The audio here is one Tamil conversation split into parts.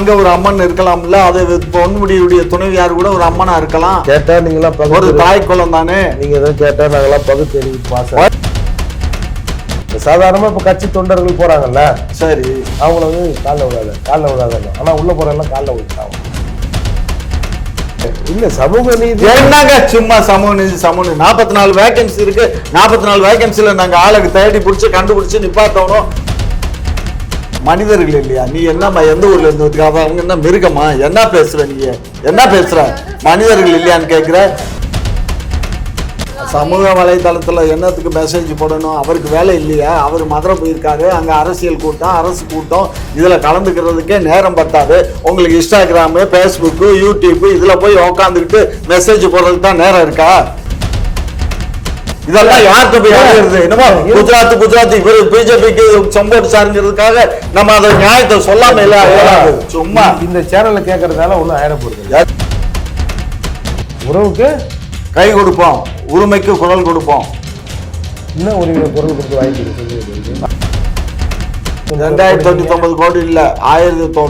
அங்க ஒரு அம்மன் இருக்கலாம்ல, அது பொன்முடியுடைய துணைவியார் கூட ஒரு அம்மனா இருக்கலாம். கேட்டா நீங்களா ஒரு தாய் குலம் தானே. நீங்க எதுவும் கேட்டா நாங்களாம் பகுத்தறிவு பாசம். சாதாரணமா இப்ப கட்சி தொண்டர்கள் போறாங்கல்ல, சரி, அவங்கள வந்து காலில் விடாத ஆனா உள்ள போறதெல்லாம் காலில் விட்டாங்க. இல்ல சமூக நீதி என்னங்க சும்மா சமூக நீதி 44 வேகன்சி இருக்கு. 44 வேகன்சில நாங்க ஆளுக்கு தேடி பிடிச்சி கண்டுபிடிச்சு நிப்பாட்டணும். மனிதர்கள் இல்லையா? நீ என்னம்மா எந்த ஊர்ல இருந்து அவங்க என்ன மிருகமா? என்ன பேசுற நீ? என்ன பேசுற? மனிதர்கள் இல்லையான்னு கேட்கிற. சமூக வலைதளத்துல என்னத்துக்கு மெசேஜ் போடணும்? அவருக்கு வேலை இல்லையா? அவர் மதுரை போயிருக்காரு, அங்க அரசியல் கூட்டம், அரசு கூட்டம், இதுல கலந்துக்கிறதுக்கே நேரம் பத்தாது. உங்களுக்கு இன்ஸ்டாகிராமு, பேஸ்புக்கு, யூடியூப் இதுல போய் உக்காந்துக்கிட்டு மெசேஜ் போடுறதுக்கு தான் நேரம் இருக்கா? இதெல்லாம் யார்கிட்ட போய் ஆகிறது? என்னமோ குஜராத் இவரு பிஜேபிக்கு சம்போர்ட் சாருங்கிறதுக்காக நம்ம அதை நியாயத்தை சொல்லாம இல்ல. சும்மா இந்த சேனல்ல கேட்கறதால ஒன்றும் ஆயிட போறது. உறவுக்கு கை கொடுப்போம், உரிமைக்கு குரல் கொடுப்போம். என்ன உரிமை குரல் கொடுத்து வாங்கிட்டு 2099 கோடி இல்ல,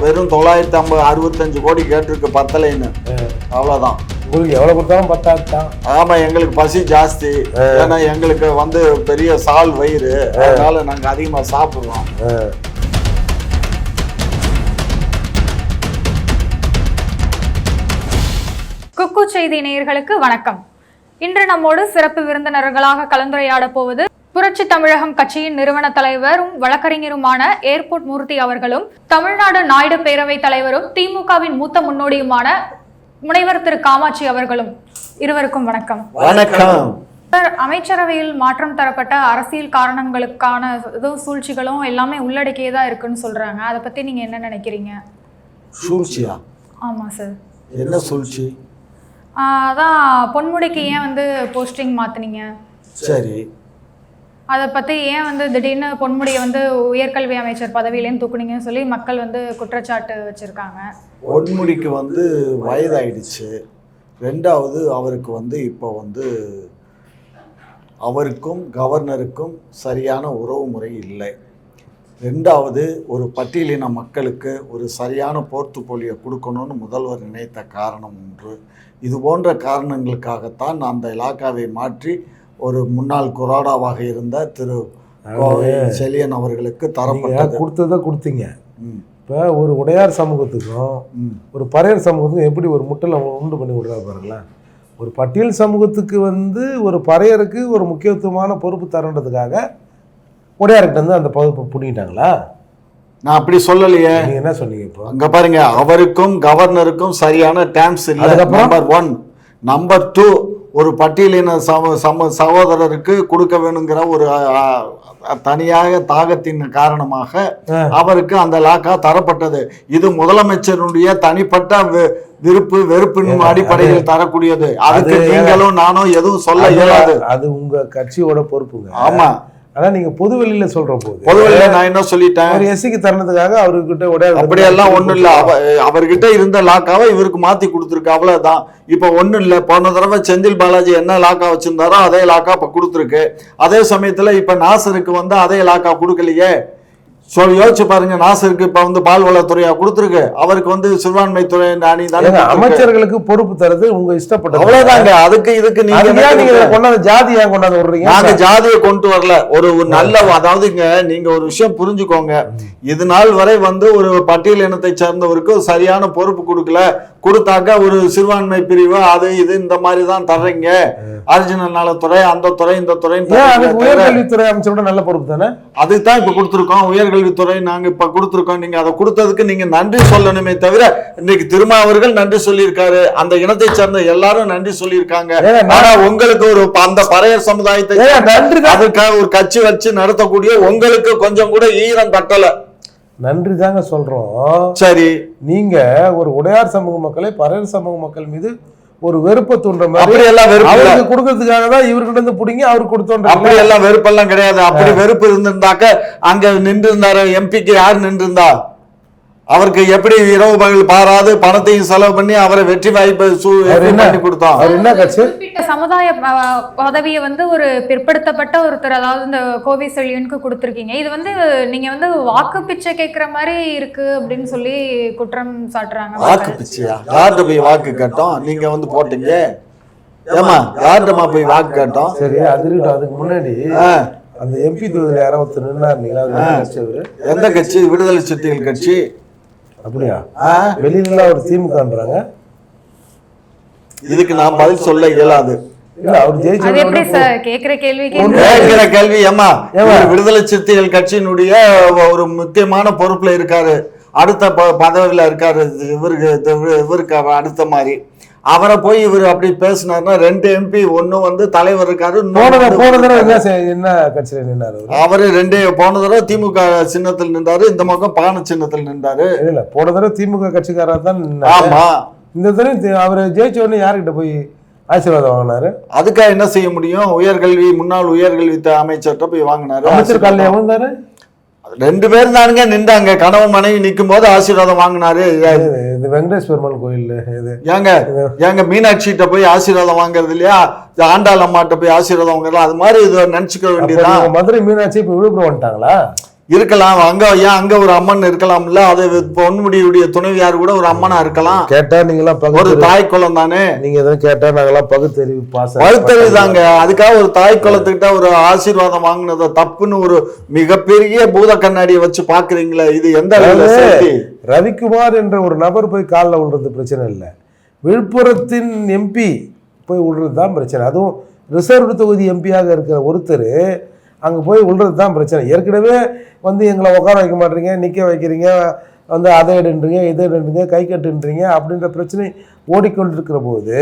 வெறும் 965 கோடி கேட்டிருக்கு, பத்தலைன்னு. அவ்வளவுதான். உங்களுக்கு எவ்வளவு கொடுத்தாலும் பத்தாதான். ஆமா, எங்களுக்கு பசி ஜாஸ்தி. ஏன்னா எங்களுக்கு வந்து பெரிய சால் வயிறு, அதனால நாங்க அதிகமா சாப்பிடுறோம். குக்கு செய்தி நேயர்களுக்கு வணக்கம். இன்று நம்மோடு சிறப்பு விருந்தினர்களாக கலந்துரையாட போவது புரட்சி தமிழகம் கட்சியின் நிறுவன தலைவரும் வழக்கறிஞருமான ஏர்போர்ட் மூர்த்தி அவர்களும், தமிழ்நாடு நாயுடு பேரவை தலைவரும் திமுகவின் மூத்த முன்னோடியுமான முனைவர் திரு காமாட்சி அவர்களும். இருவருக்கும் வணக்கம். வணக்கம். அமைச்சரவையில் மாற்றம் தரப்பட்ட அரசியல் காரணங்களுக்கான ஏதோ சூழ்ச்சிகளும் எல்லாமே உள்ளடக்கியதா இருக்குன்னு சொல்றாங்க. அதை பத்தி நீங்க என்ன நினைக்கிறீங்க? சூழ்ச்சியா? ஆமா சார். என்ன சூழ்ச்சி? அதான் பொன்முடிக்கு ஏன் வந்து போஸ்டிங் மாத்தினீங்க? சரி, அதை பத்தி ஏன் வந்து திடீர்னு பொன்முடியை வந்து உயர்கல்வி அமைச்சர் பதவியிலேருந்து தூக்குனீங்கன்னு சொல்லி மக்கள் வந்து குற்றச்சாட்டு வச்சிருக்காங்க. பொன்முடிக்கு வந்து வயதாயிடுச்சு. ரெண்டாவது அவருக்கு வந்து இப்போ வந்து அவருக்கும் கவர்னருக்கும் சரியான உறவு முறை இல்லை. ரெண்டாவது, ஒரு பட்டியலின மக்களுக்கு ஒரு சரியான போர்த்துபோலியோ கொடுக்கணும்னு முதல்வர் நினைத்த காரணம் ஒன்று. இது போன்ற காரணங்களுக்காகத்தான் அந்த இலாக்காவை மாற்றி ஒரு முன்னாள் கொரோடாவாக இருந்த திரு செலியன் அவர்களுக்கு தரப்பட்டது. கொடுத்ததை கொடுத்தீங்க. இப்போ ஒரு உடையார் சமூகத்துக்கும் ஒரு பறையர் சமூகத்துக்கும் எப்படி ஒரு முட்டலை உண்டு பண்ணி விடுறா பாருங்களேன். ஒரு பட்டியல் சமூகத்துக்கு வந்து ஒரு பறையருக்கு ஒரு முக்கியத்துவமான பொறுப்பு தரன்றதுக்காக உடையார்கிட்ட வந்து அந்த பொறுப்பு புடிங்கிட்டாங்களா? நான் அப்படி சொல்லலையே. நீங்க என்ன சொன்னீங்க? இப்போ அங்க பாருங்க, அவருக்கும் கவர்னருக்கும் சரியான டேர்ம்ஸ் இல்லை. நம்பர் 1. நம்பர் 2, ஒரு பட்டியலின சகோதரருக்கு கொடுக்க வேணுங்கிற ஒரு தனியாக தாகத்தின் காரணமாக அவருக்கு அந்த லாக்கா தரப்பட்டது. இது முதலமைச்சருடைய தனிப்பட்ட வெறுப்பின் அடிப்படையில் தரக்கூடியது. அதுக்கு நீங்களும் நானும் எதுவும் சொல்ல இயலாது. அது உங்க கட்சியோட பொறுப்புங்க. ஆமா, ஆனா நீங்க பொது வெளியில சொல்ற போது பொதுவெளியில நான் என்ன சொல்லிட்டேன்? ஒரு எஸ்சிக்கு தரணுதுக்காக அவர்கிட்ட அப்படியெல்லாம் ஒண்ணும் இல்ல. அவர்கிட்ட இருந்த லாக்காவை இவருக்கு மாத்தி கொடுத்துருக்கு, அவ்வளவுதான். இப்ப ஒண்ணும் இல்ல. போன தடவை செந்தில் பாலாஜி என்ன லாக்கா வச்சிருந்தாரோ அதே லாக்கா இப்ப கொடுத்துருக்கு. அதே சமயத்துல இப்ப நாசருக்கு வந்து அதே லாக்கா கொடுக்கலையே. யோசிச்சு பாருங்க, நாசருக்கு இப்ப வந்து பால்வளத்துறையா கொடுத்துருக்கு, அவருக்கு வந்து சிறுபான்மை துறை அணி தானே. அமைச்சர்களுக்கு பொறுப்பு தருது உங்க இஷ்டப்பட்டது, அவ்வளவுதாங்க. இதுக்கு நீங்க கொண்டாந்து ஜாதியா கொண்டாந்து விடுறீங்க. நாங்க ஜாதியை கொண்டு வரல. ஒரு நல்ல, அதாவதுங்க, நீங்க ஒரு விஷயம் புரிஞ்சுக்கோங்க. இது நாள் வரை வந்து ஒரு பட்டியல் இனத்தை சேர்ந்தவருக்கு சரியான பொறுப்பு கொடுக்கல. கொடுத்தாக்க ஒரு சிறுபான்மை பிரிவு அது இது இந்த மாதிரி தான் தர்றீங்க. அர்ஜுனல் நலத்துறை, அந்த துறை, இந்த துறை. உயர்கல்வித்துறை அமைச்சரோட நல்ல பொறுப்பு தானே. அதுதான் இப்ப கொடுத்துருக்கோம். உயர்கல்வித்துறை நாங்க இப்ப கொடுத்துருக்கோம். நீங்க அதை கொடுத்ததுக்கு நீங்க நன்றி சொல்லணுமே தவிர, இன்னைக்கு திருமாவர்கள் நன்றி சொல்லியிருக்காரு, அந்த இனத்தை சேர்ந்த எல்லாரும் நன்றி சொல்லியிருக்காங்க. ஆனா உங்களுக்கு ஒரு அந்த பறையர் சமுதாயத்தை அதுக்காக ஒரு கட்சி வச்சு நடத்தக்கூடிய உங்களுக்கு கொஞ்சம் கூட ஈரம் தட்டல. நன்றி தாங்க சொல்றோம். சரி, நீங்க ஒரு உடையார் சமூக மக்களை பறையர் சமூக மக்கள் மீது ஒரு வெறுப்பை தூண்டுற மாதிரி அவருக்கு கொடுக்கறதுக்காக தான் இவர்கிட்ட இருந்து புடிங்கி அவருக்கு கொடுத்தோம். அப்படி எல்லாம் வெறுப்பெல்லாம் கிடையாது. அப்படி வெறுப்பு இருந்திருந்தாக்க அங்க நின்று இருந்தாரு எம்பிக்கு யார் நின்று இருந்தா? அவருக்கு எப்படி இரவு பகல் பாராது பணத்தையும் செலவு பண்ணி அவரை வெற்றி வாய்ப்பை பண்ணி கொடுத்தோம். அவர் என்ன கட்சி? குறிப்பிட்ட சமுதாய பதவியை வந்து ஒரு பிற்படுத்தப்பட்ட ஒருத்தர், அதாவது இந்த கோவை செழியனுக்கு கொடுத்துருக்கீங்க. இது வந்து நீங்க வந்து வாக்கு பிச்சை கேட்கிற மாதிரி இருக்கு அப்படின்னு சொல்லி குற்றம் சாட்டுறாங்க. வாக்கு பிச்சையா? யார்கிட்ட போய் வாக்கு கேட்டோம்? நீங்க வந்து போட்டீங்க. ஏமா யார்கிட்டமா போய் வாக்கு கேட்டோம்? சரி, அதுக்கு முன்னாடி அந்த எம்பி தொகுதியில் யாரோ ஒருத்தர் நின்னாரு. எந்த கட்சி? விடுதலை சிறுத்தைகள் கட்சி. அப்படியா? வெளியில ஒரு திமுகன்றாங்க. இதுக்கு நான் பதில் சொல்ல இயலாது. இல்ல, அவர் ஜெயிச்ச கேக்குற கேள்வி ஏமா விடுதலை சிறுத்தைகள் கட்சியினுடைய ஒரு முக்கியமான பொறுப்புல இருக்காரு, அடுத்த பதவியில இருக்காரு. இவருக்கு அடுத்த மாதிரி அவரை போய் இவர் அப்படி பேசினாருன்னா 2 MP, ஒன்னு வந்து தலைவர் இருக்காரு. போன தடவை என்ன கட்சியில நின்னாரு அவரு? போன தடவை திமுக சின்னத்தில் நின்றாரு, இந்த பக்கம் பானை சின்னத்தில் நின்றாரு. இல்ல, போன தடவை திமுக கட்சிக்காரா தான். ஆமா, இந்த தடவை அவர் ஜெயிச்ச உடனே யாருக்கிட்ட போய் ஆசீர்வாதம் வாங்கினாரு? அதுக்காக என்ன செய்ய முடியும்? உயர்கல்வி முன்னாள் உயர்கல்வி அமைச்சர்கிட்ட போய் வாங்கினாரு. அமைச்சர் காலையில் எவந்தாரு? 2 பேரும் தானுங்க நின்றாங்க. கணவன் மனைவி நிற்கும் போது ஆசீர்வாதம் வாங்கினாரு. இந்த வெங்கடேஷ் பெருமாள் கோயில் ஏங்க மீனாட்சிகிட்ட போய் ஆசீர்வாதம் வாங்குறது இல்லையா? ஆண்டாள் அம்மாட்ட போய் ஆசீர்வாதம் வாங்குறது. அது மாதிரி இது நினைச்சுக்க வேண்டியதான். மதுரை மீனாட்சி இப்ப விழுப்புரம் வந்துட்டாங்களா? இருக்கலாம். அங்க ஒரு அம்மன் இருக்கலாம்ல. அது பொன்முடியுடைய துணைவியார் கூட ஒரு அம்மனா இருக்கலாம். கேட்டா நீங்களாம் ஒரு தாய் குளம் தானே. நீங்க எதாவது கேட்டா நாங்களாம் பகுத்தறிவு பகுத்தறிவு தாங்க. அதுக்காக ஒரு தாய் குளத்துக்கிட்ட ஒரு ஆசீர்வாதம் வாங்கினத தப்புன்னு ஒரு மிகப்பெரிய பூத கண்ணாடியை வச்சு பாக்குறீங்களா? இது எந்த ரவிக்குமார் என்ற ஒரு நபர் போய் காலில் விழுறது பிரச்சனை இல்லை, விழுப்புரத்தின் MP போய் விழுறது தான் பிரச்சனை. அதுவும் ரிசர்வ் தொகுதி எம்பியாக இருக்கிற ஒருத்தர் அங்கே போய் விழுறது தான் பிரச்சனை. ஏற்கனவே வந்து எங்களை உட்கார வைக்க மாட்டீங்க, நிற்க வைக்கிறீங்க, வந்து அதை எடுன்றீங்க, இதை எடுன்றீங்க, கை கட்டுன்றீங்க அப்படின்ற பிரச்சனை ஓடிக்கொண்டிருக்கிற போது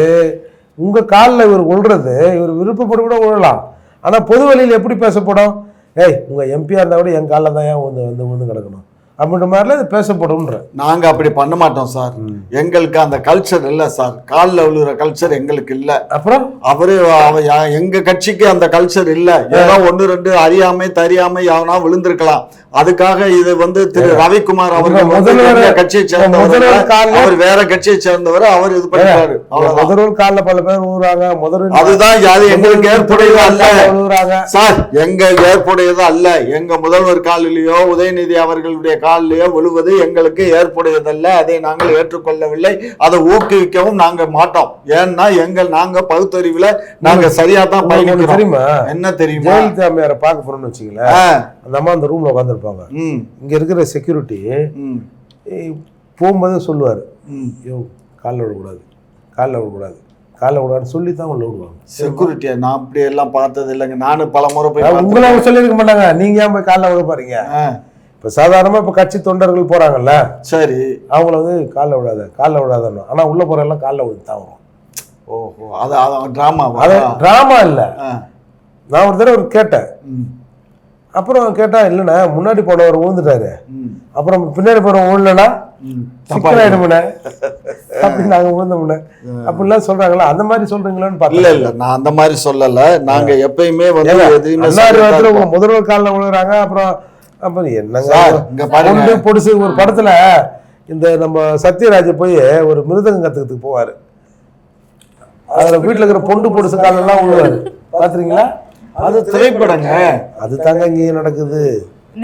உங்கள் காலில் இவர் விழுறது, இவர் விருப்பப்பட கூட விழலாம். ஆனால் பொது வழியில் எப்படி பேசப்படும்? உங்கள் எம்பியாக இருந்தால் கூட என் காலில் தான் ஏன் வந்து கிடக்கணும் அப்படின்ற மாதிரிலாம் இது பேசப்படும்ன்ற. நாங்கள் அப்படி பண்ண மாட்டோம் சார். எங்களுக்கு அந்த கல்ச்சர் இல்லை சார். காலில் விழுகிற கல்ச்சர் எங்களுக்கு இல்லை. அப்புறம் எங்க கட்சிக்கு அந்த கல்ச்சர் இல்லை. ஏதோ 1 2 அறியாமை தெரியாமை யாவனா விழுந்திருக்கலாம். அதுக்காக இது வந்து திரு ரவிக்குமார் அவர்கள் கட்சியை சேர்ந்தவர், அவர் வேற கட்சியை சேர்ந்தவர். அவர் இது பண்ணிட்டாரு. முதல்வர் காலில் பல பேர் விழுறாங்க. அதுதான் எங்களுக்கு ஏற்புடையது அல்ல சார். ஏற்புடையது அல்ல. எங்க முதல்வர் காலிலேயோ உதயநிதி அவர்களுடைய காலிலேயோ விழுவது எங்களுக்கு ஏற்புடையதல்ல. அதை நாங்கள் ஏற்றுக்கொள்ளவில்லை. அதை ஊக்குவிக்கவும் நாங்க மாட்டோம். ஏன்னா நாங்க பகுத்தறிவுல நாங்க சரியா தான் பயணிக்கிறோம். தெரியுமா? என்ன தெரியுமா? ஜெயலலிதா அம்மையாரை பார்க்க போறோம்னு வச்சுங்களேன், அந்த அம்மா அந்த ரூம்ல உட்காந்துருப்பாங்க. இங்க இருக்கிற செக்யூரிட்டி போகும்போது சொல்லுவாரு, காலில் விடக்கூடாது, காலில் விடக்கூடாது, காலில் விடாதுன்னு சொல்லி தான் உள்ள விடுவாங்க செக்யூரிட்டியா. நான் அப்படி எல்லாம் பார்த்தது இல்லைங்க. நானும் பல முறை போய் உங்களை சொல்லியிருக்க மாட்டாங்க. நீங்க ஏன் போய் காலில் விட பாருங்க. இப்போ சாதாரணமாக இப்போ கட்சி தொண்டர்கள் போகிறாங்கல்ல, சரி, அவங்கள வந்து காலில் விடாதன்னு. ஆனால் உள்ளே போகிறதெல்லாம் காலில் விழுந்து தான் வரும். ஓஹோ, அது ட்ராமா? அது ட்ராமா இல்லை. நான் ஒரு தடவை கேட்டேன். அப்புறம் கேட்டால் இல்லைண்ணா, முன்னாடி போனவர் விழுந்துட்டாரு, அப்புறம் பின்னாடி போகிறவங்க விழலன்னா சிக்கலாயிடுமுண்ணே அப்படின்னு நாங்கள் விழுந்தோம்ண்ணே அப்படிலாம் சொல்கிறாங்களா? அந்த மாதிரி சொல்கிறீங்களான்னு பார்த்தா இல்லை, நான் அந்த மாதிரி சொல்லலை. நாங்கள் எப்பயுமே வந்து உங்கள் முதல்வர் காலில் விழுகிறாங்க. அப்புறம் என்னங்க பொடிசு ஒரு படத்துல இந்த நம்ம சத்யராஜ் போய் ஒரு மிருதங்கம் கத்துக்கிறதுக்கு போவாரு. அதுல வீட்டுல இருக்கிற பொண்டு பொடிசு காலெல்லாம் விழுவாரு. பாத்துறீங்களா? அது திரைப்படங்க. அது தாங்க இங்கே நடக்குது.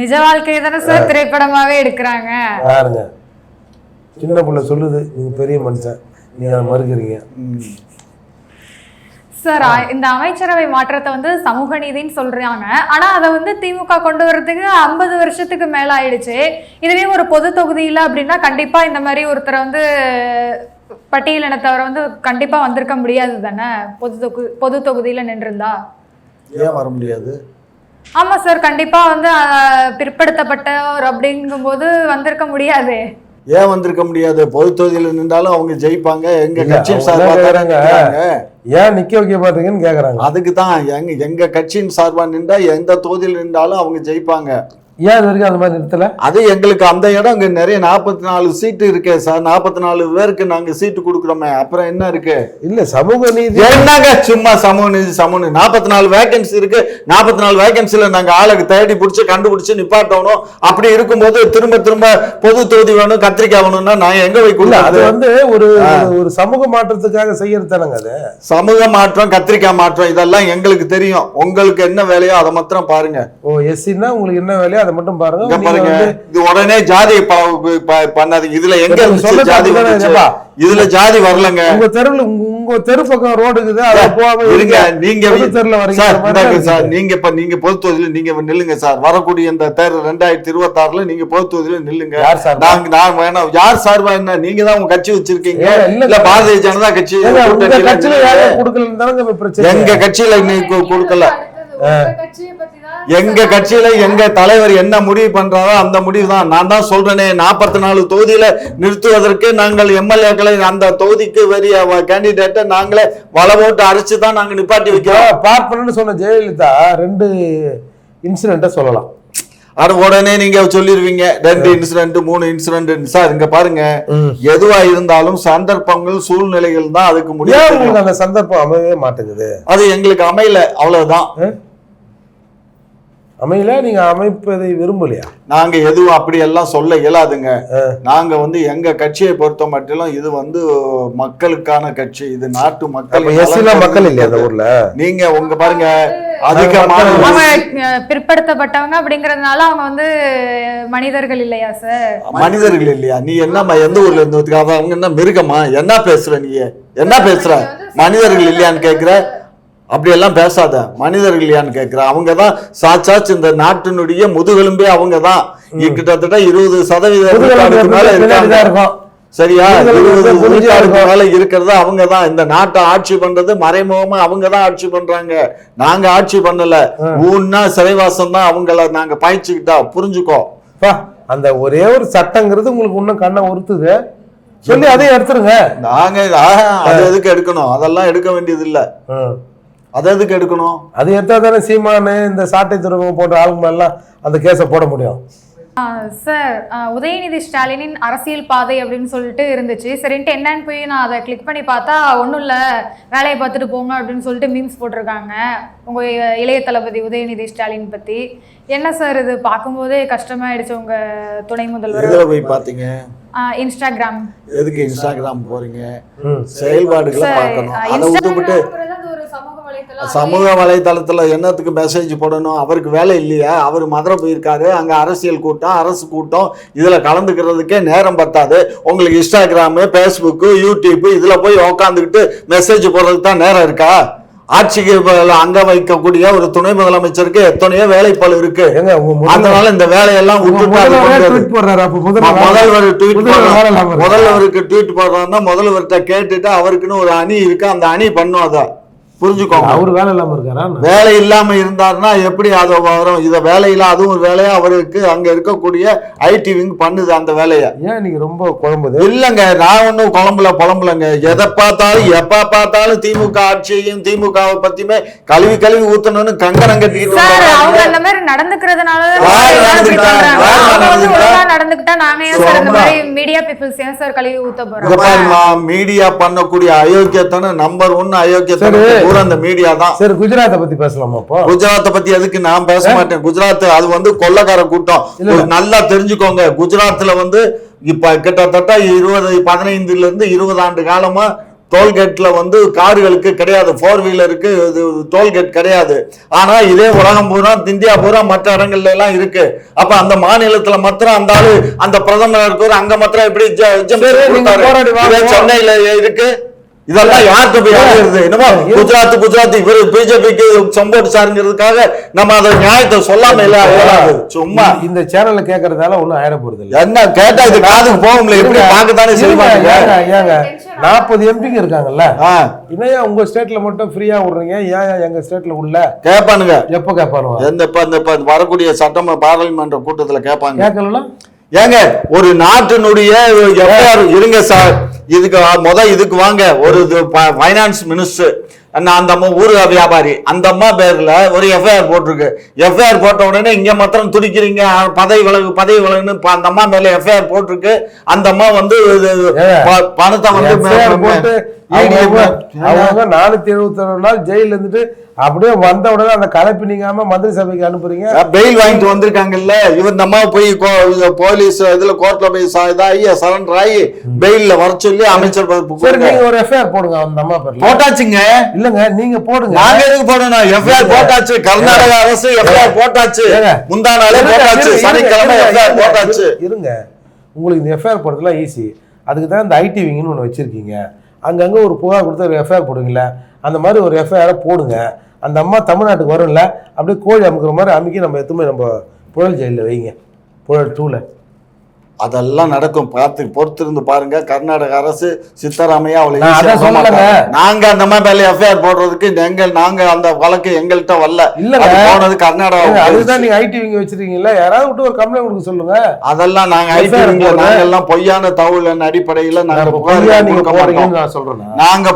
நிஜ வாழ்க்கை தானே சார் திரைப்படமாவே எடுக்கிறாங்க. பாருங்க, சின்ன பிள்ளை சொல்லுது, நீங்க பெரிய மனுஷன், நீங்க அதை மறுக்கிறீங்க. சார், இந்த அமைச்சரவை மாற்றத்தை வந்து சமூக நீதின்னு சொல்றாங்க. ஆனா அதை வந்து திமுக கொண்டு வரதுக்கு 50 வருஷத்துக்கு மேல ஆயிடுச்சு. இதுவே ஒரு பொது தொகுதியில அப்படின்னா கண்டிப்பா இந்த மாதிரி ஒருத்தரை வந்து பட்டியலினத்தவரை வந்து கண்டிப்பா வந்திருக்க முடியாது தானே? பொது தொகுதியில நின்றுருந்தா ஏன் வர முடியாது? ஆமா சார், கண்டிப்பா வந்து பிற்படுத்தப்பட்டவர் அப்படிங்கும் போது வந்திருக்க முடியாது. ஏன் வந்திருக்க முடியாது? பொது தொகுதியில் நின்றாலும் அவங்க ஜெயிப்பாங்க. எங்க கட்சியின் சார்பாக ஏன் நிக்க வைக்க மாட்டீங்கன்னு கேக்குறாங்க. அதுக்கு தான் எங்க கட்சியின் சார்பா நின்றா எந்த தொகுதியில் நின்றாலும் அவங்க ஜெயிப்பாங்க. ஏன் இது வரைக்கும் அந்த மாதிரி நிறுத்தல? அது எங்களுக்கு அந்த இடம் இங்க நிறைய 44 சீட்டு இருக்கே சார். 44 பேருக்கு நாங்க சீட்டு கொடுக்குறோமே, அப்புறம் என்ன இருக்கு? இல்ல சமூக நீதி என்னங்க சும்மா சமூக நீதி 44 வேகன்சி இருக்கு. 44 வேகன்சில நாங்க ஆளுக்கு தேடி பிடிச்சி கண்டுபிடிச்சு நிப்பாட்டணும். அப்படி இருக்கும்போது திரும்ப திரும்ப பொது தொகுதி வேணும், கத்திரிக்காய் வேணும்னா நான் எங்க போய் கொடுங்க? அது வந்து ஒரு சமூக மாற்றத்துக்காக செய்யறது தானங்க. அது சமூக மாற்றம், கத்திரிக்காய் மாற்றம் இதெல்லாம் எங்களுக்கு தெரியும். உங்களுக்கு என்ன வேலையோ அதை மாத்திரம் பாருங்க. எஸ்சின்னா உங்களுக்கு என்ன வேலையோ அதை மட்டும் பாருங்க. பாருங்க, இது உடனே ஜாதி பண்ணாதீங்க. இதுல எங்க இருந்துச்சு ஜாதி? இதுல ஜாதி வரலங்க. உங்க தெரு பக்கம் ரோடு இருக்குது, அதை போகாம இருங்க. நீங்க தெருல வரீங்க சார், நீங்க பொது தொகுதியில நீங்க நில்லுங்க சார். வரக்கூடிய இந்த தேர்தல் 2026ல நீங்க பொது தொகுதியில நில்லுங்க. நான் வேணாம். யார் சார்பா என்ன? நீங்க தான் உங்க கட்சி வச்சிருக்கீங்க. இல்ல பாரதிய ஜனதா கட்சி எங்க கட்சியில இன்னைக்கு கொடுக்கல. எங்க கட்சியில எங்க தலைவர் என்ன முடிவு பண்றாரோ அந்த முடிவு தான். நான் தான் சொல்றேனே, 44 தொகுதியில நிறுத்துவதற்கு நாங்கள் எம்எல்ஏக்களை அந்த தொகுதிக்கு வரிய கேண்டிடேட்டை நாங்களே வள ஓட்டு அரைச்சு தான் நாங்க நிப்பாட்டி வைக்கிறோம். பார்ப்பனு சொன்ன ஜெயலலிதா 2 இன்சிடென்ட்டை சொல்லலாம். அது உடனே நீங்க சொல்லிருவீங்க 2 இன்சிடென்ட் 3 இன்சிடென்ட். சார் இங்க பாருங்க, எதுவா இருந்தாலும் சந்தர்ப்பங்கள் சூழ்நிலைகள் தான் அதுக்கு முடியும். அந்த சந்தர்ப்பம் அமையவே மாட்டேங்குது. அது எங்களுக்கு அமையல, அவ்வளவுதான். அமையல. நீங்க அமைப்பதை விரும்பலையா? நாங்க எதுவும் அப்படி எல்லாம் சொல்ல இயலாதுங்க. நாங்க வந்து எங்க கட்சியை பொறுத்த மட்டும் இது வந்து மக்களுக்கான கட்சி. இது நாட்டு மக்கள் இல்லையா அந்த ஊர்ல? நீங்க உங்க பாருங்க, அதிகமான பிற்படுத்தப்பட்டவங்க அப்படிங்கறதுனால அவங்க வந்து மனிதர்கள் இல்லையா சார்? மனிதர்கள் இல்லையா? நீ என்னம்மா எந்த ஊர்ல இருந்து அவங்க என்ன மிருகமா? என்ன பேசுற? நீ என்ன பேசுற? மனிதர்கள் இல்லையான்னு கேக்குற? அப்படியெல்லாம் பேசாத. மனிதர்கள் இல்லையான்னு கேட்கிற? அவங்கதான் சாட்சாச்சு இந்த நாட்டினுடைய முதுகெலும்பே அவங்கதான். கிட்டத்தட்ட 20% மேல இருக்காங்க. சரியா? 20% மேல இருக்கிறது அவங்கதான். இந்த நாட்டை ஆட்சி பண்றது மறைமுகமா அவங்கதான் ஆட்சி பண்றாங்க. நாங்க ஆட்சி பண்ணல. ஊன்னா சிறைவாசம் தான் அவங்கள நாங்க பாய்ச்சிக்கிட்டா. புரிஞ்சுக்கோ. அந்த ஒரே ஒரு சட்டங்கிறது உங்களுக்கு இன்னும் கண்ணை உறுத்துது சொல்லி அதையும் எடுத்துருங்க. நாங்க அதை எதுக்கு எடுக்கணும்? அதெல்லாம் எடுக்க வேண்டியது இல்ல. அதை எதுக்கு எடுக்கணும்? அது எடுத்தா தானே சீமானு இந்த சாட்டை துறவங்க போன்ற ஆளுங்க எல்லாம் அந்த கேஸை போட முடியும். சார், உதயநிதி ஸ்டாலினின் அரசியல் பாதை அப்படின்னு சொல்லிட்டு இருந்துச்சு. சரின்ட்டு என்னன்னு போய் நான் அதை கிளிக் பண்ணி பார்த்தா ஒன்றும் இல்லை, வேலையை பார்த்துட்டு போங்க அப்படின்னு சொல்லிட்டு மீம்ஸ் போட்டிருக்காங்க உங்கள் இளைய தளபதி உதயநிதி ஸ்டாலின் பற்றி. என்ன சார் இது? பார்க்கும்போதே கஷ்டமாயிடுச்சு. உங்கள் துணை முதல்வர் போய் பார்த்தீங்க? இன்ஸ்டாகிராம். எதுக்கு இன்ஸ்டாகிராம் போறீங்க? செயல்பாடுகளை பார்க்கணும். அதை விட்டுவிட்டு சமூக வலைதளத்துல என்னத்துக்கு மெசேஜ் போடணும்? அவருக்கு வேலை இல்லையா? அவர் மதுரை போயிருக்காரு, அங்க அரசியல் கூட்டம், அரசு கூட்டம், இதுல கலந்துக்கிறதுக்கே நேரம் பத்தாது. உங்களுக்கு இன்ஸ்டாகிராமு, பேஸ்புக்கு, யூடியூப் இதுல போய் உக்காந்துக்கிட்டு மெசேஜ் போடுறதுக்கு தான் நேரம் இருக்கா? ஆட்சிக்கு அங்க வைக்கக்கூடிய ஒரு துணை முதலமைச்சருக்கு எத்தனையோ வேலைப்பாடு இருக்கு. அதனால இந்த வேலையெல்லாம் முதல்வருக்கு ட்வீட் போடுறாருன்னா முதல்வர்கிட்ட கேட்டுட்டு அவருக்குன்னு ஒரு அணி இருக்கு, அந்த அணி பண்ணும். அதை புரிஞ்சுக்கோங்க. அவரு வேலை இல்லாம இருக்காரா? வேலை இல்லாம இருந்தாருன்னா எப்படி அது வரும்? இத வேலையில அதுவும் ஒரு வேலையா அவருக்கு அங்க இருக்கக்கூடிய ஐடி விங் பண்ணுது அந்த வேலையை. ஏன் நீங்க ரொம்ப குழம்புது? இல்லங்க, நான் ஒன்னும் குழம்புலங்க. எதை பார்த்தாலும் எப்ப பார்த்தாலும் திமுக ஆட்சியையும் திமுகவை பத்தியுமே கழுவி ஊத்தணும்னு கங்கணம் கட்டிக்கிட்டு மீடியா பண்ணக்கூடிய அயோக்கியத்தான நம்பர் 1 அயோக்கியத்தான அந்த மீடியா தான். சரி, குஜராத்தை பத்தி பேசலாமா? குஜராத்தை பத்தி எதுக்கு நான் பேச மாட்டேன். குஜராத் அது வந்து கொள்ளக்கார கூட்டம். நல்லா தெரிஞ்சுக்கோங்க. குஜராத்ல வந்து இப்ப கிட்டத்தட்ட 15 இருந்து 20 ஆண்டு காலமா டோல்கேட்ல வந்து கார்களுக்கு கிடையாது, 4 வீலருக்கு டோல்கேட் கிடையாது. ஆனா இதே உலகம் பூரா, இந்தியா பூரா மற்ற இடங்கள்ல எல்லாம் இருக்கு. அப்ப அந்த மாநிலத்துல மாத்திரம் அந்த ஆளு அந்த பிரதமர் இருக்காரு, அங்க மாத்திரம் எப்படி சென்னையில இருக்கு? இதெல்லாம் யாருக்கு போய் ஆகிறது? என்னமோ குஜராத் இவரு பிஜேபிக்கு சம்போர்ட் சாருங்கிறதுக்காக நம்ம அதை நியாயத்தை சொல்லாம இல்ல. சும்மா இந்த சேனல்ல கேட்கறதால ஒண்ணும் ஆயிட போறது இல்லை. என்ன கேட்டா இது காதுக்கு போகும்ல, எப்படி பார்க்கத்தானே செய்வாங்க. ஏங்க 40 எம்பிங்க இருக்காங்கல்ல, இன்னையா உங்க ஸ்டேட்ல மட்டும் ஃப்ரீயா விடுறீங்க, ஏன் எங்க ஸ்டேட்ல உள்ள கேட்பானுங்க? எப்ப கேட்பானுங்க? இந்த வரக்கூடிய சட்டம பாராளுமன்ற கூட்டத்துல கேட்பாங்க. கேட்கலாம். ஏங்க ஒரு நாட்டினுடைய இருங்க சார், இதுக்கு வாங்க. ஒரு ஃபைனான்ஸ் மினிஸ்டர் அந்த அம்மா ஊரு வியாபாரி, அந்த அம்மா பேர்ல ஒரு எஃப்ஐஆர் போட்டிருக்கு. எஃப்ஐஆர் போட்ட உடனே இங்க மாத்திரம் துடிக்கிறீங்க, பதவி விலகுன்னு அந்த அம்மா மேல எஃப்ஐஆர் போட்டிருக்கு. அந்த அம்மா வந்து பணத்தை வந்து போட்டு அவங்க 471 நாள் ஜெயில இருந்துட்டு அப்படியே வந்த உடனே அந்த கலப்பி நீங்காம மந்திரி சபைக்கு அனுப்புறீங்க. பெயில் வாங்கிட்டு வந்திருக்காங்கல்ல, இவர் நம்ம போய் போலீஸ் இதுல கோர்ட்ல போய் இதாகி சரண்டர் ஆகி பெயில்ல வர சொல்லி அமைச்சர் நீங்க ஒரு எஃப்ஐஆர் போடுங்க அந்த அம்மா பேர்ல. போட்டாச்சுங்க. இல்லங்க நீங்க போடுங்க. நாங்க எதுக்கு போடணும்? எஃப்ஐஆர் போட்டாச்சு. கர்நாடக அரசு எஃப்ஐஆர் போட்டாச்சு. முந்தா நாளே போட்டாச்சு. சனிக்கிழமை எஃப்ஐஆர் போட்டாச்சு. இருங்க, உங்களுக்கு இந்த எஃப்ஐஆர் போடுறதுலாம் ஈஸி. அதுக்கு தான் இந்த ஐடி விங்னு ஒன்று வச்சிருக்கீங்க. அங்கங்கே ஒரு புகார் கொடுத்து ஒரு எஃப்ஐஆர் போடுவீங்களா? அந்த மாதிரி ஒரு எஃப்ஐஆரை போடுங்க. அந்த அம்மா தமிழ்நாட்டுக்கு வரும்ல, அப்படியே கோழி அமுக்கிற மாதிரி அமுக்கி நம்ம எதுவுமே நம்ம புழல் ஜெயிலில் வைங்க, புழல் 2ல. அதெல்லாம் நடக்கும். பொறுத்திருந்து பாருங்க. கர்நாடக அரசு சித்தராமையா அவளை நாங்க அந்த மாதிரி எஃப்ஐஆர் போடுறதுக்கு நாங்க அந்த வழக்கு எங்கள்கிட்ட வரல. இல்ல போனது கர்நாடகா. அதுதான் நீங்க ஐடி விங்க வச்சிருக்கீங்களா? யாராவது விட்டு ஒரு கம்ப்ளைண்ட் கொடுக்க சொல்லுங்க. அதெல்லாம் நாங்க ஐடி விங்க நாங்க எல்லாம் பொய்யான தகவல் அடிப்படையில நாங்க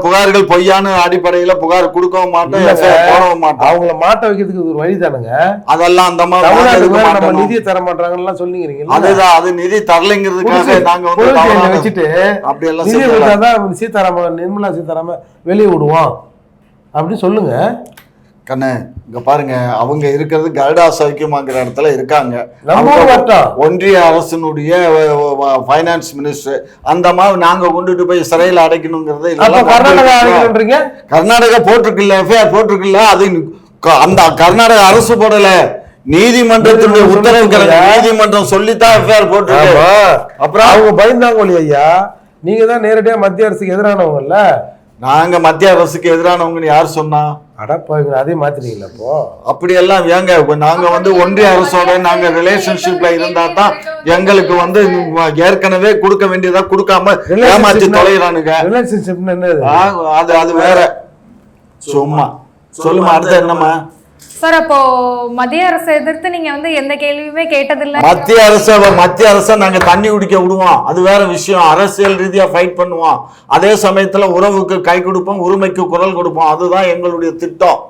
புகார்கள் பொய்யான அடிப்படையில புகார் கொடுக்கவும் மாட்டோம், எஃப்ஐஆர் போடவும் மாட்டோம். அவங்கள மாட்ட வைக்கிறதுக்கு ஒரு வழி தானுங்க. அதெல்லாம் அந்த மாதிரி நிதியை தர மாட்டாங்கன்னு சொன்னீங்க. அதுதான், அது நிதி தரலைங்கிறதுக்காக நாங்க வந்து வச்சுட்டு அப்படி எல்லாம் சீதாராமன் நிர்மலா சீதாராமன் வெளியே விடுவோம் அப்படின்னு சொல்லுங்க. கண்ணு இங்க பாருங்க, அவங்க இருக்கிறது கருடா சௌக்கியமாங்கிற இடத்துல இருக்காங்க. ஒன்றிய அரசினுடைய பைனான்ஸ் மினிஸ்டர். அந்த மாதிரி நாங்க கொண்டுட்டு போய் சிறையில் அடைக்கணுங்கிறது கர்நாடகா போட்டிருக்குல்ல, எஃப்ஐஆர் போட்டிருக்குல்ல. அது அந்த கர்நாடக அரசு போடல, நீதிமன்றத்தினுடைய உத்தரவு. நீதிமன்றம் சொல்லித்தான் எஃப்ஐஆர் போட்டிருக்கு. அப்புறம் அவங்க பயந்தாங்க ஐயா. நீங்க தான் நேரடியா மத்திய அரசுக்கு எதிரானவங்கல்ல. நாங்க மத்திய அரசுக்கு எதிரானவங்கன்னு யார் சொன்னா? அடப்பாங்க, அதே மாத்திரீங்களா? இப்போ அப்படியெல்லாம் ஏங்க, நாங்க வந்து ஒன்றிய அரசோட நாங்க ரிலேஷன்ஷிப்ல இருந்தா தான் எங்களுக்கு வந்து ஏற்கனவே கொடுக்க வேண்டியதா கொடுக்காம ஏமாற்றி தொலைகிறானுங்க. ரிலேஷன்ஷிப் அது வேற. சும்மா சொல்லுமா, அடுத்த என்னமா சார்? அப்போ மத்திய அரசை எதிர்த்து நீங்க வந்து எந்த கேள்வியுமே கேட்டதில்லை? மத்திய அரசை நாங்க தண்ணி குடிக்க விடுவோம், அது வேற விஷயம். அரசியல் ரீதியா ஃபைட் பண்ணுவோம். அதே சமயத்துல உறவுக்கு கை கொடுப்போம், உரிமைக்கு குரல் கொடுப்போம். அதுதான் எங்களுடைய திட்டம்.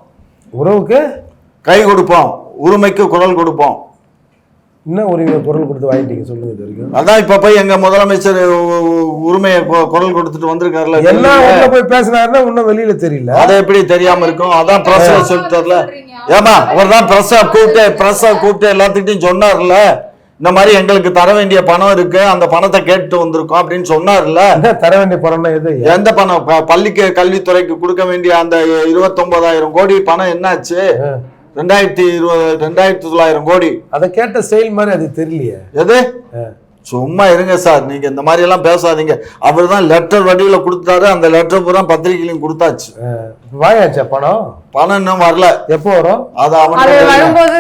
உறவுக்கு கை கொடுப்போம், உரிமைக்கு குரல் கொடுப்போம். இன்னும் உரிமை குரல் கொடுத்து வாங்கிட்டீங்க சொல்லுங்க. இது வரைக்கும் அதான் இப்ப போய் எங்க முதலமைச்சர் உரிமையை குரல் கொடுத்துட்டு வந்திருக்காருல. எல்லாம் உள்ள போய் பேசினாருன்னா இன்னும் வெளியில தெரியல. அதை எப்படி தெரியாம இருக்கும்? அதான் பிரஸ் சொல்லிட்டார்ல. ஏமா அவர் தான் பிரஸ கூப்பிட்டு எல்லாத்துக்கிட்டையும் சொன்னார்ல, இந்த மாதிரி எங்களுக்கு தர வேண்டிய பணம் இருக்கு, அந்த பணத்தை கேட்டு வந்திருக்கோம் அப்படின்னு சொன்னார்ல. தர வேண்டிய பணம் எது? எந்த பணம்? பள்ளிக்கு கல்வித்துறைக்கு கொடுக்க வேண்டிய அந்த 29,000 கோடி பணம் என்னாச்சு? 2,900 கோடி. அதை கேட்ட செயல் மாதிரி அது தெரியலையே. எது? சும்மா இருங்க சார், நீங்க இந்த மாதிரி எல்லாம் பேசாதீங்க. அவர் தான் லெட்டர் வடிவில் கொடுத்தாரு, அந்த லெட்டர் பூரா பத்திரிகையிலும் கொடுத்தாச்சு. வாயாச்சா பணம்? பணம் இன்னும் வரல. எப்போ வரும்? அது வரும்போது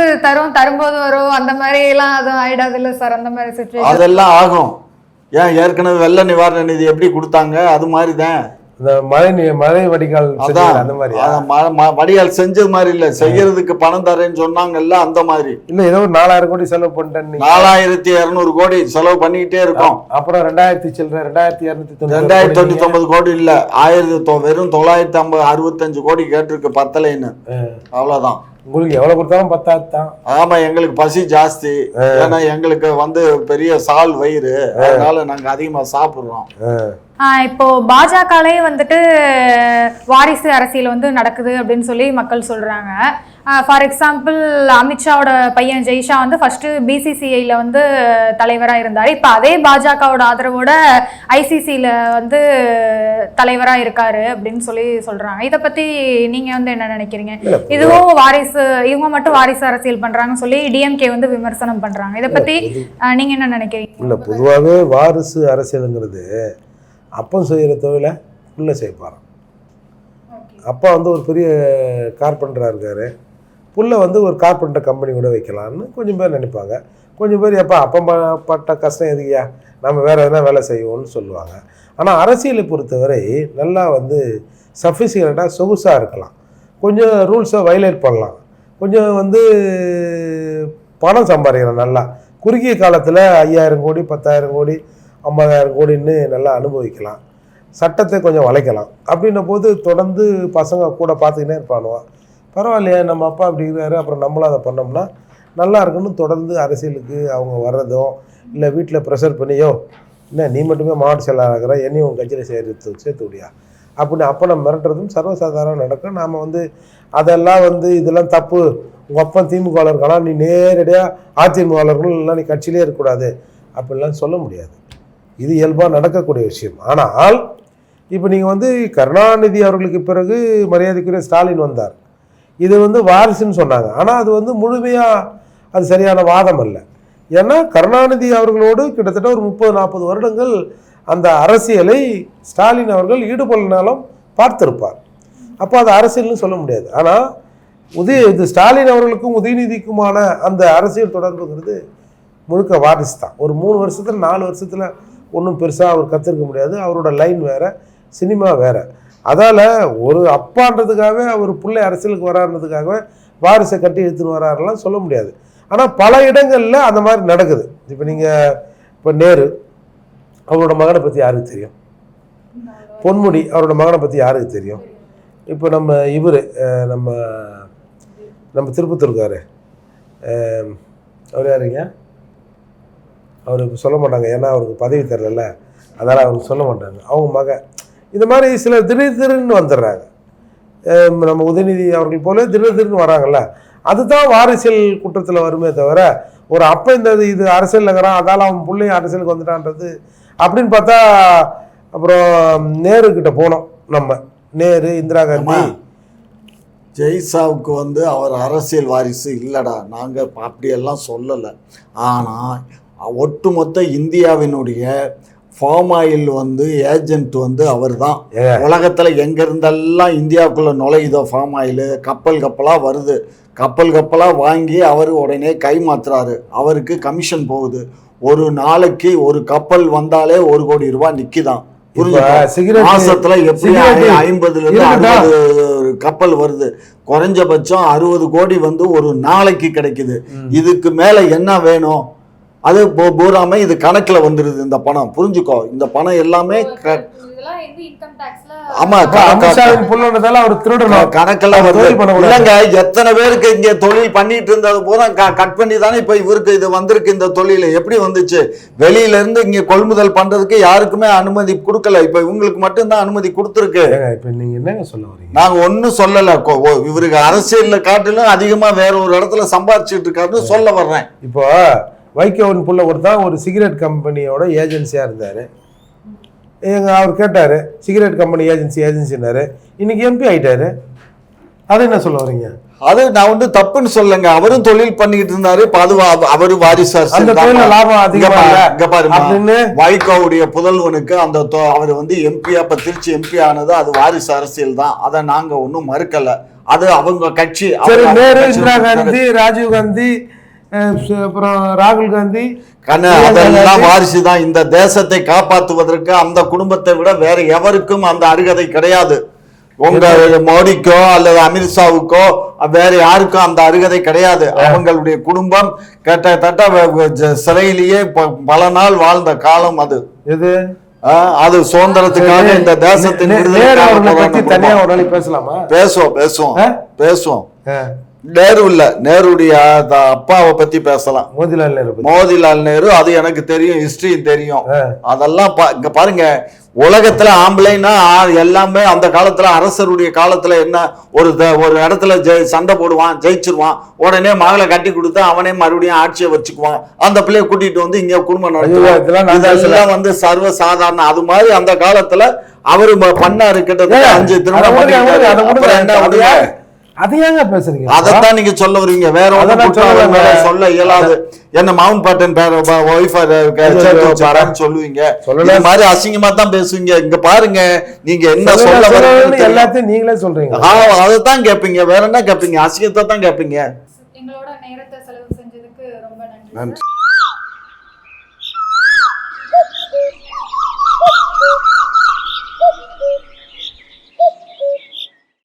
தரும்போது வரும். அந்த மாதிரி எல்லாம் அது ஆயிடாது இல்ல சார்? அந்த மாதிரி சிச்சுவேஷன் அதெல்லாம் ஆகும். ஏன் ஏற்கனவே வெள்ள நிவாரண நிதி எப்படி கொடுத்தாங்க அது மாதிரி தான் இந்த மழை வடிகால் அந்த மாதிரி வடிகால் செஞ்சது மாதிரி இல்ல, செய்யறதுக்கு பணம் தரேன்னு சொன்னாங்கல்ல அந்த மாதிரி. இல்ல ஏதோ 4,000 கோடி செலவு பண்ணிட்டேன். 4,200 கோடி செலவு பண்ணிக்கிட்டே இருக்கோம். அப்புறம் 2,299 கோடி இல்ல, வெறும் 965 கோடி கேட்டிருக்கு, பத்தலைன்னு. அவ்வளவுதான். உங்களுக்கு எவ்வளவு கொடுத்தாலும் பத்தாதான். ஆமா, எங்களுக்கு பசி ஜாஸ்தி. ஏன்னா எங்களுக்கு வந்து பெரிய சால் வயிறு, அதனால நாங்க அதிகமா சாப்பிடுறோம். இப்போ பாஜகலே வந்துட்டு வாரிசு அரசியல் வந்து நடக்குது அப்படின்னு சொல்லி மக்கள் சொல்றாங்க. ஃபார் எக்ஸாம்பிள் அமித்ஷாவோட பையன் ஜெய்ஷா வந்து ஃபர்ஸ்ட் பிசிசிஐல வந்து தலைவராக இருந்தார். இப்போ அதே பாஜகவோட ஆதரவோட ஐசிசியில் வந்து தலைவராக இருக்காரு அப்படின்னு சொல்லி சொல்றாங்க. இதை பத்தி நீங்க வந்து என்ன நினைக்கிறீங்க? இதுவும் வாரிசு, இவங்க மட்டும் வாரிசு அரசியல் பண்றாங்கன்னு சொல்லி டிஎம்கே வந்து விமர்சனம் பண்றாங்க. இதை பத்தி நீங்க என்ன நினைக்கிறீங்க? இல்ல, பொதுவாகவே வாரிசு அரசியலுங்கிறது அப்பம் செய்கிற தொழிலை உள்ள செய்ப்பாராம். அப்பா வந்து ஒரு பெரிய கார்பெண்டராக இருக்காரு, புள்ள வந்து ஒரு கார்பெண்டர் கம்பெனி கூட வைக்கலான்னு கொஞ்சம் பேர் நினைப்பாங்க. கொஞ்சம் பேர் எப்போ அப்பம் பட்ட கஷ்டம் எதுக்கியா, நம்ம வேறு எதனா வேலை செய்வோம்னு சொல்லுவாங்க. ஆனால் அரசியலை பொறுத்தவரை நல்லா வந்து சஃபிஷியண்ட்டாக சொகுசாக இருக்கலாம், கொஞ்சம் ரூல்ஸை வயலேட் பண்ணலாம், கொஞ்சம் வந்து பணம் சம்பாதிக்கலாம். நல்லா குறுகிய காலத்தில் 5,000 கோடி 10,000 கோடி 50,000 கோடின்னு நல்லா அனுபவிக்கலாம். சட்டத்தை கொஞ்சம் வளைக்கலாம். அப்படின்ன போது தொடர்ந்து பசங்க கூட பார்த்துக்கினே இருப்பானுவான். பரவாயில்லையே, நம்ம அப்பா அப்படி இருக்காரு, அப்புறம் நம்மளும் அதை பண்ணோம்னா நல்லா இருக்குன்னு தொடர்ந்து அரசியலுக்கு அவங்க வர்றதும், இல்லை வீட்டில் ப்ரெஷர் பண்ணியோ என்ன நீ மட்டுமே மாவட்ட செயலாளர் ஆகிற, என்னையும் உங்கள் கட்சியில் சேர்த்து விடியா அப்படின்னு அப்போ நம்ம மிரட்டுறதும் சர்வசாதாரணம் நடக்கும். நாம் அதெல்லாம் இதெல்லாம் தப்பு, உங்கள் அப்பா திமுகவில் இருக்கலாம், நீ நேரடியாக அதிமுகவில் இல்லை, நீ கட்சியிலே இருக்கக்கூடாது அப்படின்லாம் சொல்ல முடியாது. இது இயல்பாக நடக்கக்கூடிய விஷயம். ஆனால் இப்போ நீங்கள் கருணாநிதி அவர்களுக்கு பிறகு மரியாதைக்குரிய ஸ்டாலின் வந்தார். இது வாரிசுன்னு சொன்னாங்க. ஆனால் அது முழுமையாக அது சரியான வாதம் அல்ல. ஏன்னா கருணாநிதி அவர்களோடு கிட்டத்தட்ட ஒரு 30-40 வருடங்கள் அந்த அரசியலை ஸ்டாலின் அவர்கள் ஈடுபடனாலும் பார்த்திருப்பார். அப்போ அது அரசியல்னு சொல்ல முடியாது. ஆனால் இது ஸ்டாலின் அவர்களுக்கும் உதயநிதிக்குமான அந்த அரசியல் தொடர்புங்கிறது முழுக்க வாரிசு தான். ஒரு 3 வருஷத்தில் 4 வருஷத்தில் ஒன்றும் பெருசாக அவர் கற்றுருக்க முடியாது. அவரோட லைன் வேறு, சினிமா வேறு. அதால் ஒரு அப்பான்றதுக்காகவே அவர் பிள்ளை அரசியலுக்கு வராருன்றதுக்காகவே வாரிசை கட்டி எடுத்துன்னு வராருலாம் சொல்ல முடியாது. ஆனால் பல இடங்களில் அந்த மாதிரி நடக்குது. இப்போ நேரு அவரோட மகனை பற்றி யாருக்கு தெரியும்? பொன்முடி அவரோட மகனை பற்றி யாருக்கு தெரியும்? இப்போ நம்ம திருப்பத்தூர்காரு அவர் யாருங்க? அவருக்கு சொல்ல மாட்டாங்க, ஏன்னா அவருக்கு பதவி தரல, அதனால் அவருக்கு சொல்ல மாட்டாங்க. அவங்க மகன் இந்த மாதிரி சில திடீர்னு வந்துடுறாங்க. நம்ம உதயநிதி அவர்கள் போல திடீர்னு வராங்கல்ல, அதுதான் வாரிசியல் குற்றத்தில் வருமே தவிர ஒரு அப்போ இது அரசியல் நகரம் அதால் அவன் பிள்ளையும் அரசியலுக்கு வந்துட்டான்றது அப்படின்னு பார்த்தா அப்புறம் நேரு கிட்ட போனோம். நம்ம நேரு, இந்திரா காந்தி, ஜெய்சாவுக்கு அவர் அரசியல் வாரிசு இல்லைடா, நாங்கள் அப்படியெல்லாம் சொல்லலை. ஆனால் ஒட்டுமொத்த இந்தியாவினுடைய ஃபார்ம் ஆயில் ஏஜென்ட் அவர் தான். உலகத்தில் எங்கேருந்தெல்லாம் இந்தியாவுக்குள்ளே நுழையுதோ ஃபார்ம் ஆயில் கப்பலாக வருது, கப்பலாக வாங்கி அவர் உடனே கைமாத்துறாரு, அவருக்கு கமிஷன் போகுது. ஒரு நாளைக்கு ஒரு கப்பல் வந்தாலே 1 கோடி ரூபாய் நிற்கிதான். மாசத்துல எப்படி 50-60 கப்பல் வருது, குறைஞ்சபட்சம் 60 கோடி ஒரு நாளைக்கு கிடைக்குது. இதுக்கு மேல என்ன வேணும்? அது பூராமே இது கணக்குல வந்துருது. இந்த பணம் புரிஞ்சுக்கோ, இந்த பணம் எல்லாமே ஆமா கணக்கெல்லாம் வருது. இல்லைங்க, எத்தனை பேருக்கு இங்க தொழில் பண்ணிட்டு இருந்தது பூரா கட் பண்ணி தானே இப்ப இவருக்கு இது வந்திருக்கு. இந்த தொழில் எப்படி வந்துச்சு? வெளியில இருந்து இங்க கொள்முதல் பண்றதுக்கு யாருக்குமே அனுமதி கொடுக்கல, இப்ப இவங்களுக்கு மட்டும்தான் அனுமதி கொடுத்துருக்கு. இப்ப நீங்க என்னங்க சொல்ல வரீங்க? நாங்க ஒன்னும் சொல்லல, இவருக்கு அரசியல்ல காட்டிலும் அதிகமா வேற ஒரு இடத்துல சம்பாதிச்சுட்டு இருக்காருன்னு சொல்ல வர்றேன். இப்போ வைகோவின் புள்ள ஒருத்தான் ஒரு சிகரெட் கம்பெனியோட ஏஜென்சியா இருந்தாரு. அவர் கேட்டார், சிகரெட் கம்பெனி ஏஜென்சினாரு, இன்னைக்கு எம்பி ஆயிட்டாரு. அதை என்ன சொல்ல வரீங்க? அது நான் தப்புன்னு சொல்லுங்க, அவரும் தொழில் பண்ணிட்டு இருந்தாரு. அவரு வாரிசு லாபம் அதிகம். வைகோவுடைய புதல்வனுக்கு அந்த அவர் எம்பியா இப்ப திருச்சி எம்பி ஆனது அது வாரிசு அரசியல் தான். அதை நாங்க ஒன்னும் மறுக்கல. அது அவங்க கட்சி. நேரு, இந்திரா காந்தி, ராஜீவ் காந்தி, அப்புறம் ராகுல் காந்தி அதெல்லாம் வாரிசு தான். இந்த தேசத்தை காப்பாற்றுவதற்கு அந்த குடும்பத்தை விட வேற எவருக்கும் அந்த அருகதை கிடையாது. உங்க மோடிக்கோ அல்லது அமித்ஷாவுக்கோ வேற யாருக்கும் அந்த அருகதை கிடையாது. அவங்களுடைய குடும்பம் கிட்டத்தட்ட சிறையிலேயே பல நாள் வாழ்ந்த காலம் அது. எது அது சுதந்திரத்துக்காக இந்த தேசத்தின் பேசலாமா? பேசுவோம். நேரு இல்ல, நேருடைய அப்பாவை பத்தி பேசலாம். மோதிலால் நேரு அது எனக்கு தெரியும், ஹிஸ்டரியும் தெரியும். அதெல்லாம் இங்க பாருங்க, உலகத்துல ஆம்பளைன்னா எல்லாமே அந்த காலத்துல அரசருடைய காலத்துல என்ன ஒரு இடத்துல சண்டை போடுவான், ஜெயிச்சிருவான், உடனே மகளை கட்டி கொடுத்து அவனே மறுபடியும் ஆட்சியை வச்சுக்குவான், அந்த பிள்ளைய கூட்டிட்டு இங்க குடும்பம் நடத்துவான். இதெல்லாம் சர்வ சாதாரண. அது மாதிரி அந்த காலத்துல அவரு பண்ணாரு, கிட்டத்தட்ட 5 திருமணம். அதையாங்க பேசுறீங்க? அதைத்தான் நீங்க சொல்ல வருவீங்க, வேற சொல்ல இயலாது. என்ன மவுண்ட் பேட்டன் சொல்லுவீங்க, இந்த மாதிரி அசிங்கமா தான் பேசுவீங்க. இங்க பாருங்க, நீங்க என்ன சொல்ல வரீங்க எல்லாத்தையும் நீங்களே சொல்றீங்க. அதைத்தான் கேட்பீங்க, வேற என்ன கேட்பீங்க? அசிங்கத்தை தான் கேட்பீங்க. எங்களோட நேரத்தை செலவு செஞ்சதுக்கு ரொம்ப நன்றி.